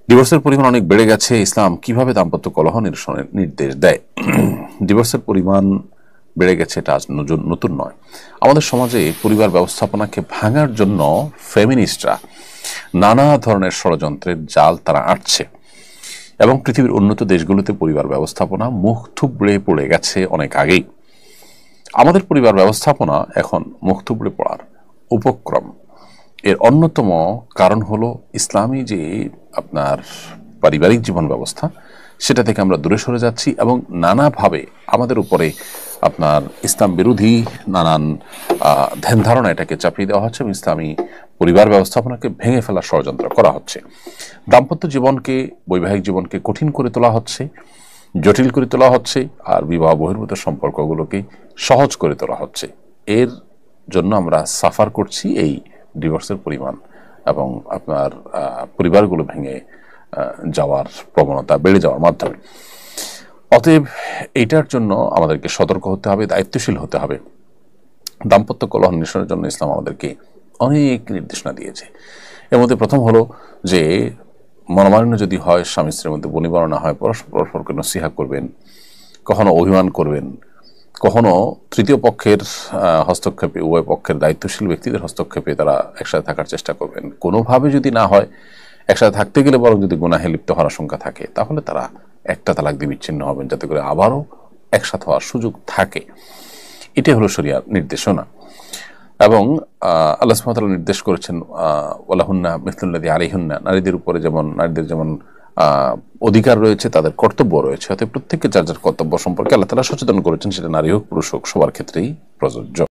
ডিভোর্সের পরিমাণ অনেক বেড়ে গেছে। ইসলাম কিভাবে দাম্পত্য কলহ নিরসনের নির্দেশ দেয়? ডিভোর্সের পরিমাণ বেড়ে গেছে, এটা আজ নতুন নয়। আমাদের সমাজে পরিবার ব্যবস্থাপনাকে ভাঙার জন্য ফেমিনিস্টরা নানা ধরনের ষড়যন্ত্রের জাল তারা আঁটছে এবং পৃথিবীর উন্নত দেশগুলোতে পরিবার ব্যবস্থাপনা মুখ থুবড়ে পড়ে গেছে অনেক আগেই। আমাদের পরিবার ব্যবস্থাপনা এখন মুখ থুবড়ে পড়ার উপক্রম। এর অন্যতম কারণ হলো ইসলামী যে আপনার পারিবারিক জীবন ব্যবস্থা, সেটা থেকে আমরা দূরে সরে যাচ্ছি এবং নানাভাবে আমাদের উপরে আপনার ইসলাম বিরোধী নানান ধ্যান ধারণা এটাকে চাপিয়ে দেওয়া হচ্ছে এবং ইসলামী পরিবার ব্যবস্থাপনাকে ভেঙে ফেলার ষড়যন্ত্র করা হচ্ছে। দাম্পত্য জীবনকে, বৈবাহিক জীবনকে কঠিন করে তোলা হচ্ছে, জটিল করে তোলা হচ্ছে, আর বিবাহ বহির্ভূত সম্পর্কগুলোকে সহজ করে তোলা হচ্ছে। এর জন্য আমরা সাফার করছি এই ডিভোর্সের পরিমাণ এবং আপনার পরিবারগুলো ভেঙে যাওয়ার প্রবণতা বেড়ে যাওয়ার মাধ্যমে। অতএব এইটার জন্য আমাদেরকে সতর্ক হতে হবে, দায়িত্বশীল হতে হবে। দাম্পত্য কলহ নিরসনের জন্য ইসলাম আমাদেরকে অনেক নির্দেশনা দিয়েছে। এর মধ্যে প্রথম হলো যে মনোমালিন্য যদি হয়, স্বামী স্ত্রীর মধ্যে বনিবনা হয়, পরস্পরকে নসিহা করবেন, কখনো অভিমান করবেন, কখনো তৃতীয় পক্ষের হস্তক্ষেপে, উভয় পক্ষের দায়িত্বশীল ব্যক্তিদের হস্তক্ষেপে তারা একসাথে থাকার চেষ্টা করবেন। কোনোভাবে যদি না হয়, একসাথে থাকতে গেলে বরং যদি গুনাহে লিপ্ত হওয়ার আশঙ্কা থাকে, তাহলে তারা একটা তালাক দিয়ে বিচ্ছিন্ন হবেন, যাতে করে আবারও একসাথে হওয়ার সুযোগ থাকে। এটাই হলো শরিয়ার নির্দেশনা। এবং আল্লাহ সুবহানাহু ওয়া তাআলা নির্দেশ করেছেন ওয়ালাহুন্না মিসলুল্লাযী আলাইহিন্না, নারীদের উপরে যেমন নারীদের যেমন অধিকার রয়েছে, তাদের কর্তব্য রয়েছে। অতএব প্রত্যেককে যার যার কর্তব্য সম্পর্কে আল্লাহ তাআলা সচেতন করেছেন, সেটা নারী হোক পুরুষ হোক, সবার ক্ষেত্রেই প্রযোজ্য।